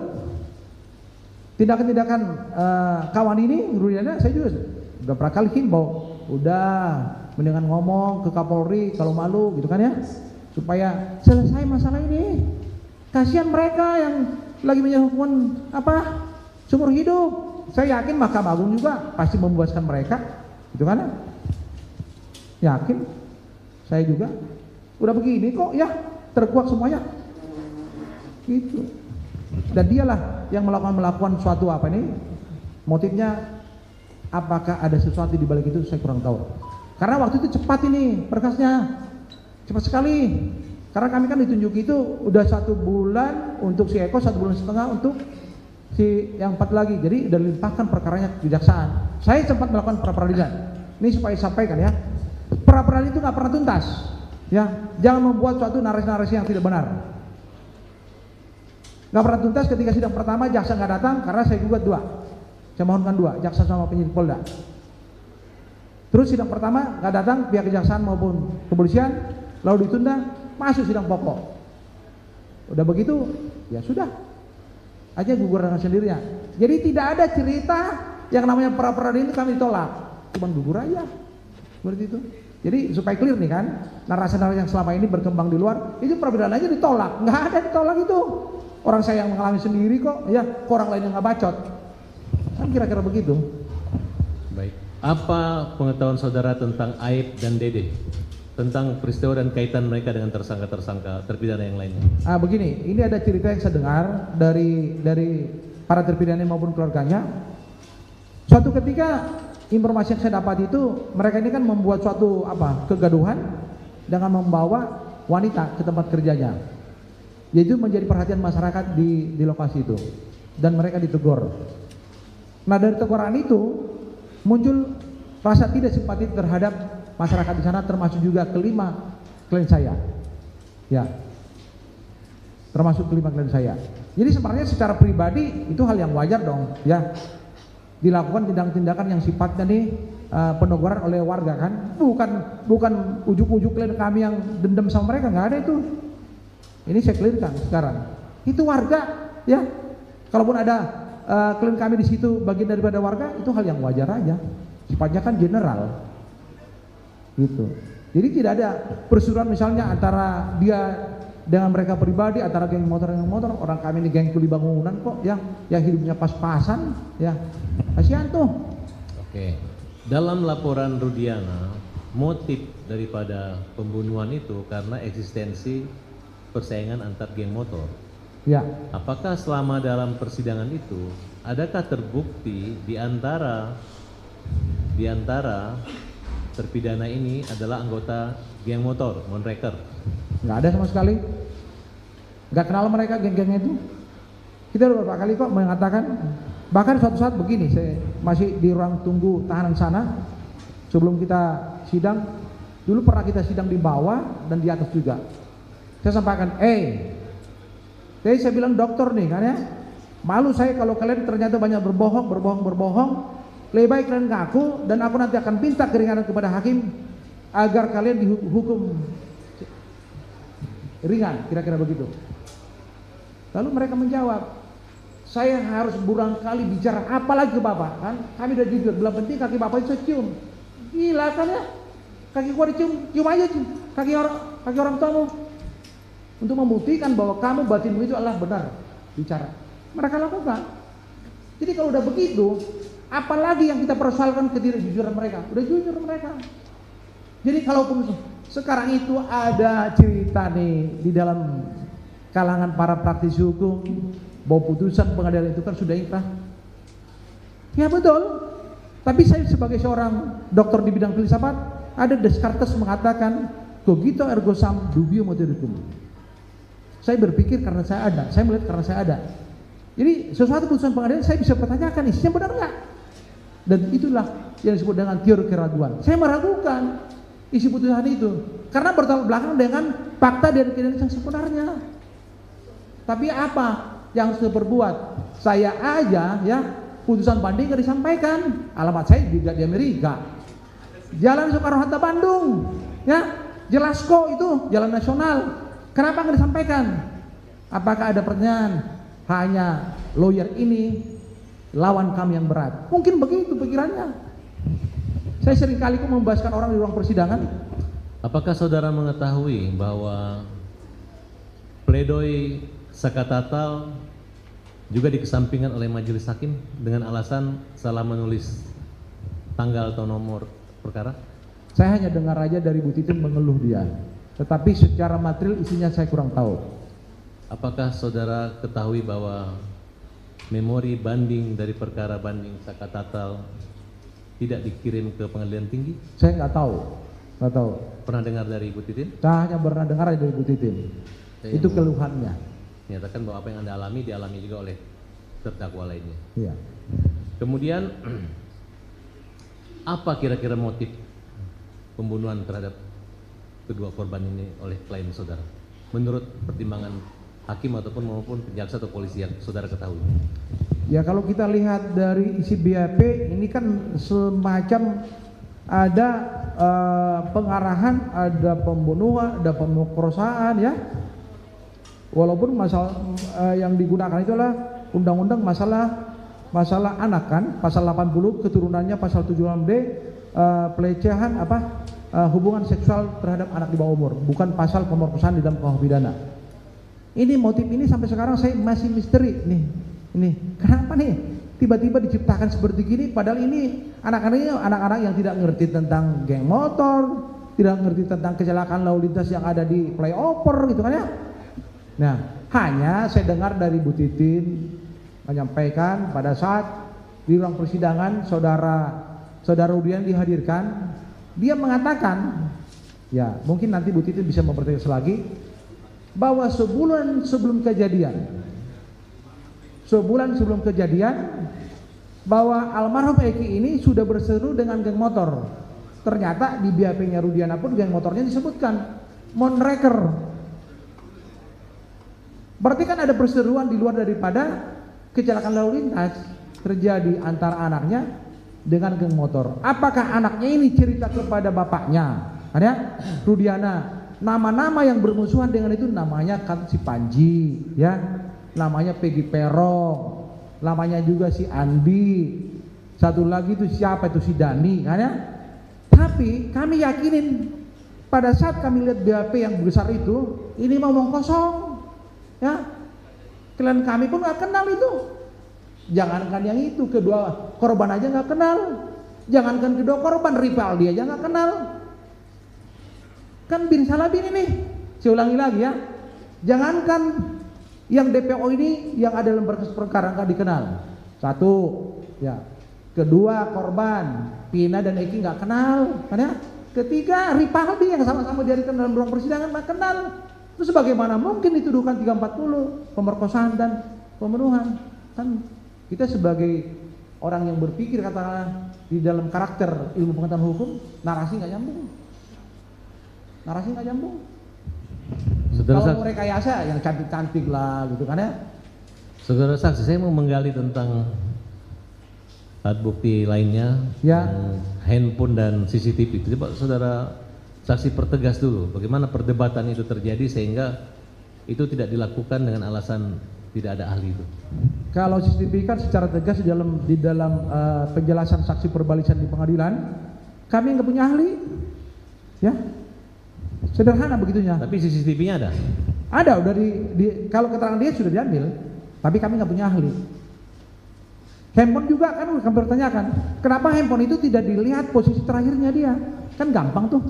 tindakan-tindakan kawan ini Rudiana saya juga udah pernah kali himbau, udah mendingan ngomong ke Kapolri kalau malu gitu kan ya, supaya selesai masalah ini. Kasihan mereka yang lagi menjalani hukuman apa seumur hidup. Saya yakin Mahkamah Agung juga pasti membebaskan mereka gitu kan ya. Yakin saya juga udah begini kok ya, terkuak semuanya gitu. Dan dialah yang melakukan suatu apa ini, motifnya apakah ada sesuatu di balik itu saya kurang tahu, karena waktu itu cepat ini berkasnya, cepat sekali. Karena kami kan ditunjuk itu udah 1 bulan untuk si Eko, 1 bulan setengah untuk si yang 4 lagi, jadi udah dilimpahkan perkaranya ke kejaksaan. Saya sempat melakukan pra-peradilan ini supaya sampaikan ya, pra-peradilan itu nggak pernah tuntas ya, jangan membuat suatu narasi-narasi yang tidak benar. Nggak pernah tuntas. Ketika sidang pertama jaksa nggak datang karena saya gugat 2, saya mohonkan 2, jaksa sama penyidik Polda. Terus sidang pertama nggak datang pihak kejaksaan maupun kepolisian, lalu ditunda, masuk sidang pokok. Udah begitu ya sudah aja gugur dengan sendirinya. Jadi tidak ada cerita yang namanya pra-peradilan itu kami tolak, cuma gugur aja seperti itu. Jadi supaya clear nih kan, narasi-narasi yang selama ini berkembang di luar itu pra-peradilan aja ditolak, nggak ada ditolak itu. Orang saya yang mengalami sendiri kok ya, orang lain yang nggak bacot kan, kira-kira begitu. Baik, apa pengetahuan saudara tentang Aib dan Dede? tentang peristiwa dan kaitan mereka dengan tersangka-tersangka terpidana yang lainnya. Begini, ini ada cerita yang saya dengar dari para terpidana maupun keluarganya. Suatu ketika informasi yang saya dapat itu mereka ini kan membuat suatu kegaduhan dengan membawa wanita ke tempat kerjanya. Yaitu menjadi perhatian masyarakat di lokasi itu dan mereka ditegur. Nah, dari teguran itu muncul rasa tidak simpati terhadap masyarakat di sana, termasuk juga kelima klien saya. Ya. Termasuk kelima klien saya. Jadi sebenarnya secara pribadi itu hal yang wajar dong, ya. Dilakukan tindakan-tindakan yang sifatnya peneguran oleh warga kan. Bukan ujuk-ujuk klien kami yang dendam sama mereka, nggak ada itu. Ini saya clearkan sekarang. Itu warga, ya. Kalaupun ada klien kami di situ bagian daripada warga, itu hal yang wajar aja. Sifatnya kan general. Gitu. Jadi tidak ada perseteruan misalnya antara dia dengan mereka pribadi, antara geng motor dengan motor. Orang kami ini geng kuli bangunan kok, yang hidupnya pas-pasan, ya. Kasihan tuh. Oke. Dalam laporan Rudiana, motif daripada pembunuhan itu karena eksistensi persaingan antar geng motor. Ya. Apakah selama dalam persidangan itu adakah terbukti di antara terpidana ini adalah anggota geng motor, Monreker? Nggak ada sama sekali. Nggak kenal mereka geng-gengnya itu. Kita udah beberapa kali kok mengatakan. Bahkan suatu saat begini, saya masih di ruang tunggu tahanan sana. Sebelum kita sidang, dulu pernah kita sidang di bawah dan di atas juga. Saya sampaikan, jadi saya bilang dokter nih kan ya. Malu saya kalau kalian ternyata banyak berbohong. Lebih baik kalian ngaku dan aku nanti akan minta keringanan kepada hakim agar kalian dihukum ringan, kira-kira begitu. Lalu mereka menjawab, saya harus berulang kali bicara apa lagi ke bapak kan? Kami udah jujur, bilang penting kaki bapak itu cium. Gila kan ya? Kaki gua dicium, cium aja cium. Kaki orang tuamu. Untuk membuktikan bahwa kamu batinmu itu adalah benar bicara. Mereka lakukan. Jadi kalau udah begitu, apalagi yang kita persoalkan ketidakjujuran mereka? Udah jujur mereka. Jadi kalaupun sekarang itu ada cerita nih di dalam kalangan para praktisi hukum bahwa putusan pengadilan itu kan sudah inkrah. Ya betul. Tapi saya sebagai seorang dokter di bidang filsafat, ada Descartes mengatakan cogito ergo sum dubio motorium. Saya berpikir karena saya ada, saya melihat karena saya ada. Jadi sesuatu putusan pengadilan saya bisa pertanyakan isinya benar nggak? Dan itulah yang disebut dengan teori keraguan. Saya meragukan isi putusan itu karena bertolak belakang dengan fakta dan keadaan yang sebenarnya. Tapi apa yang saya perbuat? Saya aja ya putusan banding nggak disampaikan. Alamat saya juga di Amerika. Jalan Soekarno-Hatta Bandung, ya jelas kok itu jalan nasional. Kenapa nggak disampaikan? Apakah ada pertanyaan? Hanya lawyer ini lawan kami yang berat. Mungkin begitu pikirannya. Saya sering kali kok membahaskan orang di ruang persidangan. Apakah saudara mengetahui bahwa pledoi Sakatatal juga dikesampingkan oleh majelis hakim dengan alasan salah menulis tanggal atau nomor perkara? Saya hanya dengar aja dari Bu Titin mengeluh dia. Tetapi secara material isinya saya kurang tahu. Apakah saudara ketahui bahwa memori banding dari perkara banding Sakatatal tidak dikirim ke pengadilan tinggi? Saya nggak tahu. Pernah dengar dari Bu Titin? Saya hanya pernah dengar dari Bu Titin. Itu keluhannya. Menyatakan bahwa apa yang Anda alami dialami juga oleh terdakwa lainnya. Iya. Kemudian apa kira-kira motif pembunuhan terhadap kedua korban ini oleh klien saudara? Menurut pertimbangan hakim ataupun maupun penjaksa atau polisi yang saudara ketahui? Ya kalau kita lihat dari isi BAP ini kan semacam ada pengarahan, ada pembunuhan, ada pemerkosaan ya. Walaupun masalah yang digunakan itu adalah undang-undang masalah anak kan, pasal 80 keturunannya pasal 76D pelecehan hubungan seksual terhadap anak di bawah umur, bukan pasal pemerkosaan di dalam KUH pidana. Ini motif ini sampai sekarang saya masih misteri nih. Ini kenapa nih tiba-tiba diciptakan seperti gini padahal ini anak-anak yang tidak ngerti tentang geng motor, tidak ngerti tentang kecelakaan lalu lintas yang ada di flyover gitu kan ya. Nah, hanya saya dengar dari Bu Titin menyampaikan pada saat di ruang persidangan saudara Rudian dihadirkan, dia mengatakan, ya mungkin nanti Bu Titin bisa mempertegas lagi, bahwa sebulan sebelum kejadian bahwa almarhum Eki ini sudah berseru dengan geng motor. Ternyata di BAP-nya Rudiana pun geng motornya disebutkan Monreker. Berarti kan ada perseruan di luar daripada kecelakaan lalu lintas terjadi antara anaknya dengan geng motor. Apakah anaknya ini cerita kepada bapaknya? Ada Rudiana, nama-nama yang bermusuhan dengan itu namanya kan si Panji, ya, namanya Peggy Perong, namanya juga si Andi, satu lagi itu siapa itu si Dani, kan ya? Tapi kami yakinin pada saat kami lihat BAP yang besar itu, ini mau ngomong kosong, ya. Klien kami pun nggak kenal itu. Jangankan yang itu, kedua korban aja nggak kenal. Jangankan kedua korban, rival dia aja nggak kenal. Kan bin Salabin ini, saya ulangi lagi ya. Jangankan yang DPO ini yang ada dalam berkas perkara nggak dikenal. Satu, ya. Kedua korban, Pina dan Eki nggak kenal, kan ya. Ketiga, Ripaldi yang sama-sama dihadirkan dalam ruang persidangan nggak kenal. Terus bagaimana mungkin dituduhkan 340 pemerkosaan dan pembunuhan? Kan kita sebagai orang yang berpikir katakanlah di dalam karakter ilmu pengetahuan hukum, narasi nggak nyambung. Kalau mereka rekayasa yang cantik-cantik lah gitu kan ya. Saudara saksi, saya mau menggali tentang alat bukti lainnya, ya. Handphone dan CCTV. Coba saudara saksi pertegas dulu bagaimana perdebatan itu terjadi sehingga itu tidak dilakukan dengan alasan tidak ada ahli itu. Kalau CCTV kan secara tegas di dalam penjelasan saksi perbalisan di pengadilan, kami nggak punya ahli, ya. Sederhana begitunya. Tapi CCTV-nya ada? Ada, udah kalau keterangan dia sudah diambil, tapi kami nggak punya ahli. Handphone juga kan kami pertanyakan, kenapa handphone itu tidak dilihat posisi terakhirnya dia? Kan gampang tuh.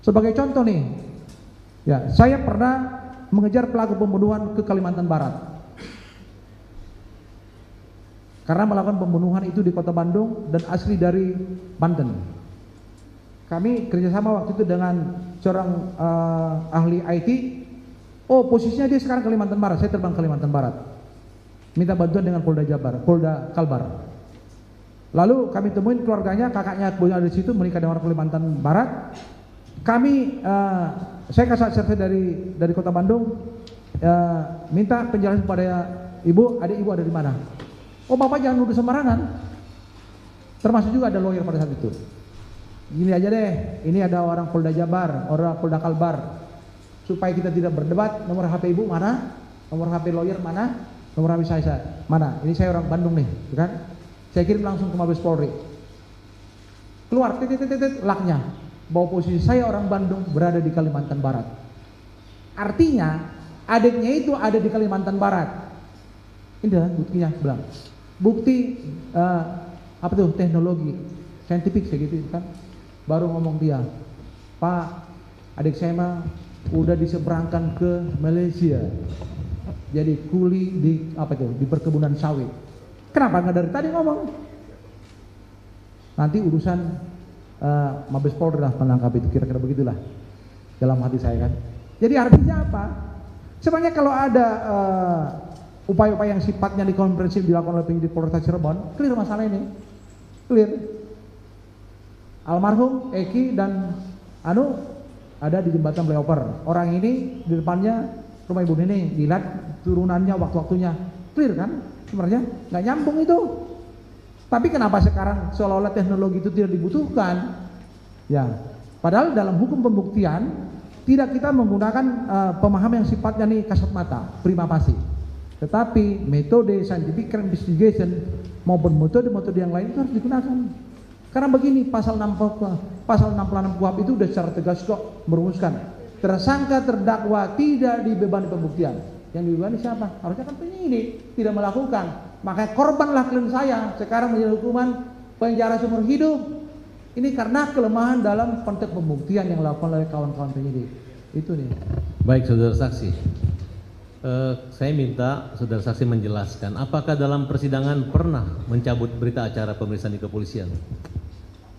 Sebagai contoh nih, ya saya pernah mengejar pelaku pembunuhan ke Kalimantan Barat. Karena melakukan pembunuhan itu di kota Bandung dan asli dari Banten. Kami kerjasama waktu itu dengan seorang ahli IT. Oh, posisinya dia sekarang Kalimantan Barat. Saya terbang Kalimantan Barat, minta bantuan dengan Polda Kalbar. Lalu kami temuin keluarganya, kakaknya ada di situ menikah dengan orang Kalimantan Barat. Kami, saya kasih serta dari kota Bandung, minta penjelasan kepada ibu, adik ibu ada di mana? Oh, bapak jangan nuduh sembarangan. Termasuk juga ada lawyer pada saat itu. Gini aja deh, ini ada orang Polda Jabar, orang Polda Kalbar. Supaya kita tidak berdebat, nomor HP ibu mana? Nomor HP lawyer mana? Nomor HP saya mana? Ini saya orang Bandung nih, kan? Saya kirim langsung ke Mabes Polri. Keluar, laknya, bahwa posisi saya orang Bandung berada di Kalimantan Barat. Artinya, adiknya itu ada di Kalimantan Barat. Ini adalah buktinya, bilang. Bukti apa tuh? Teknologi, saintifik segitu kan? Baru ngomong dia, Pak, adik saya mah udah diseberangkan ke Malaysia. Jadi kuli di apa tuh? Di perkebunan sawit. Kenapa nggak dari tadi ngomong? Nanti urusan Mabes Polri lah menangkap itu, kira-kira begitulah dalam hati saya kan. Jadi artinya apa? Sebenarnya kalau ada upaya-upaya yang sifatnya dikomprehensif dilakukan oleh penyidik Polres Cirebon, clear masalah ini, clear. Almarhum Eki dan Anu ada di jembatan flyover. Orang ini di depannya rumah ibu Nini, dilihat turunannya waktu-waktunya, clear kan? Sebenarnya nggak nyambung itu. Tapi kenapa sekarang seolah-olah teknologi itu tidak dibutuhkan? Ya, padahal dalam hukum pembuktian tidak kita menggunakan pemahaman yang sifatnya nih kasat mata, prima facie. Tetapi metode scientific investigation maupun metode-metode yang lain itu harus digunakan. Karena begini, pasal 66 KUHP itu sudah secara tegas kok merumuskan tersangka terdakwa tidak dibebani pembuktian. Yang dibebani siapa? Harusnya kan penyidik, tidak melakukan. Makanya korbanlah klien saya sekarang menjadi hukuman penjara seumur hidup. Ini karena kelemahan dalam konteks pembuktian yang dilakukan oleh kawan-kawan penyidik. Itu nih. Baik, saudara saksi. Saya minta saudara saksi menjelaskan, apakah dalam persidangan pernah mencabut berita acara pemeriksaan di kepolisian?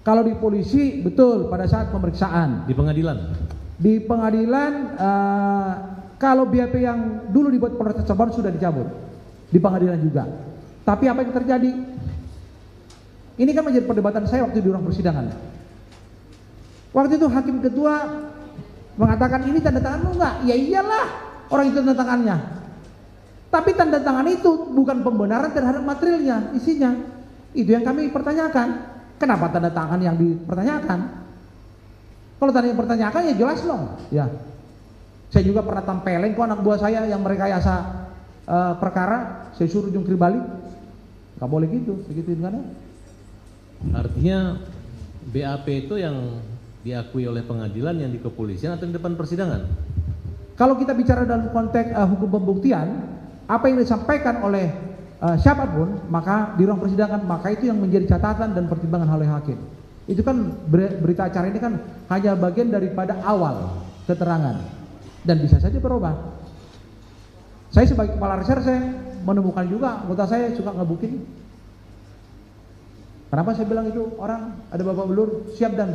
Kalau di polisi betul pada saat pemeriksaan. Di pengadilan? Di pengadilan kalau BAP yang dulu dibuat Polres Cirebon sudah dicabut. Di pengadilan juga. Tapi apa yang terjadi? Ini kan menjadi perdebatan saya waktu di ruang persidangan. Waktu itu hakim ketua mengatakan ini tanda tangan lu enggak? Ya iyalah, orang itu tanda tangannya. Tapi tanda tangan itu bukan pembenaran terhadap materialnya, isinya. Itu yang kami pertanyakan. Kenapa tanda tangan yang dipertanyakan? Kalau tanda yang dipertanyakan ya jelas loh. Ya. Saya juga pernah tampelin kok anak buah saya yang merekayasa perkara, saya suruh jungkir balik. Gak boleh gitu, segituin kan ya. Artinya BAP itu yang diakui oleh pengadilan yang di kepolisian atau di depan persidangan? Kalau kita bicara dalam konteks hukum pembuktian, apa yang disampaikan oleh siapapun, maka di ruang persidangan, maka itu yang menjadi catatan dan pertimbangan oleh hakim. Itu kan berita acara ini kan hanya bagian daripada awal keterangan dan bisa saja berubah. Saya sebagai kepala reserse menemukan juga anggota saya suka ngebukin. Kenapa saya bilang itu orang ada babak belur siap dan.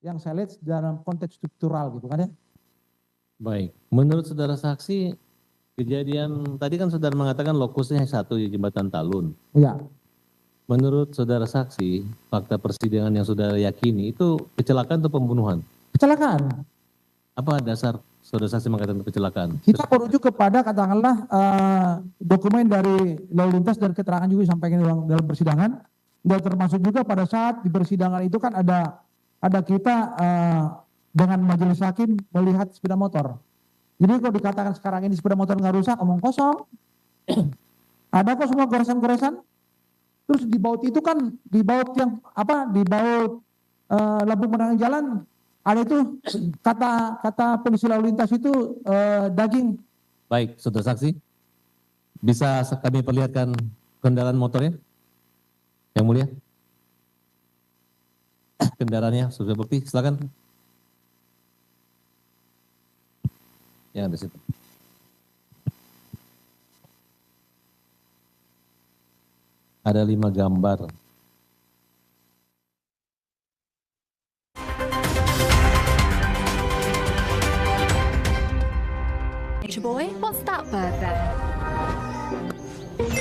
Yang saya lihat dalam konteks struktural gitu kan ya. Baik, menurut saudara saksi, kejadian tadi kan saudara mengatakan lokusnya satu di Jembatan Talun. Iya. Menurut saudara saksi, fakta persidangan yang saudara yakini itu kecelakaan atau pembunuhan? Kecelakaan. Apa dasar saudara saksi mengatakan kecelakaan? Kita merujuk kepada katakanlah dokumen dari lalu lintas dan keterangan juga disampaikan dalam persidangan. Dan termasuk juga pada saat di persidangan itu kan ada kita dengan majelis hakim melihat sepeda motor. Jadi kalau dikatakan sekarang ini sepeda motor nggak rusak, omong kosong. Ada kok semua goresan-goresan. Terus di baut itu kan, di baut yang apa, di baut lampu penerangan jalan, ada itu kata polisi lalu lintas itu daging. Baik, saudara saksi, bisa kami perlihatkan kendaraan motornya? Yang mulia? Kendaraannya sudah bukti, silakan. Yang ada situ. Ada 5 gambar. Boy, what's that bird there?